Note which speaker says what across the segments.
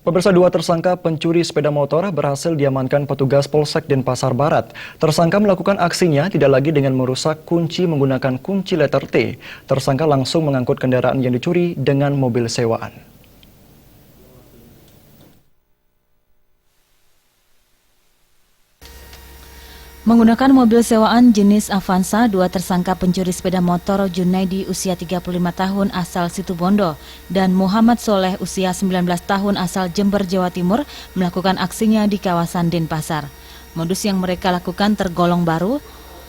Speaker 1: Pemirsa, dua tersangka pencuri sepeda motor berhasil diamankan petugas Polsek Denpasar Barat. Tersangka melakukan aksinya tidak lagi dengan merusak kunci menggunakan kunci letter T. Tersangka langsung mengangkut kendaraan yang dicuri dengan mobil sewaan.
Speaker 2: Menggunakan mobil sewaan jenis Avanza, dua tersangka pencuri sepeda motor Junaidi usia 35 tahun asal Situbondo dan Muhammad Soleh usia 19 tahun asal Jember, Jawa Timur melakukan aksinya di kawasan Denpasar. Modus yang mereka lakukan tergolong baru.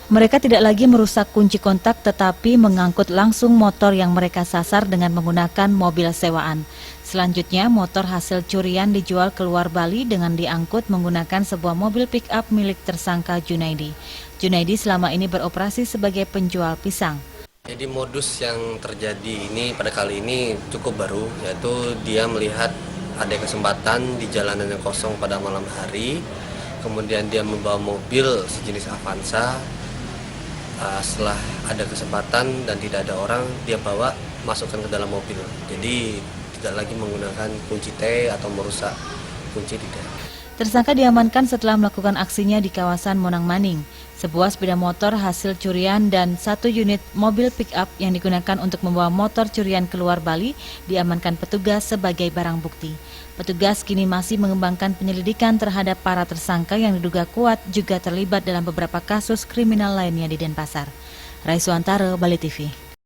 Speaker 2: Mereka tidak lagi merusak kunci kontak tetapi mengangkut langsung motor yang mereka sasar dengan menggunakan mobil sewaan. Selanjutnya, motor hasil curian dijual keluar Bali dengan diangkut menggunakan sebuah mobil pick-up milik tersangka Junaidi. Junaidi selama ini beroperasi sebagai penjual pisang.
Speaker 3: Jadi modus yang terjadi ini pada kali ini cukup baru, yaitu dia melihat ada kesempatan di jalanan yang kosong pada malam hari, kemudian dia membawa mobil sejenis Avanza. Setelah ada kesempatan dan tidak ada orang, dia bawa masukkan ke dalam mobil. Jadi tidak lagi menggunakan kunci T atau merusak kunci, tidak.
Speaker 2: Tersangka diamankan setelah melakukan aksinya di kawasan Monang Maning. Sebuah sepeda motor hasil curian dan satu unit mobil pick-up yang digunakan untuk membawa motor curian keluar Bali diamankan petugas sebagai barang bukti. Petugas kini masih mengembangkan penyelidikan terhadap para tersangka yang diduga kuat juga terlibat dalam beberapa kasus kriminal lainnya di Denpasar. Raisuantara, Bali TV.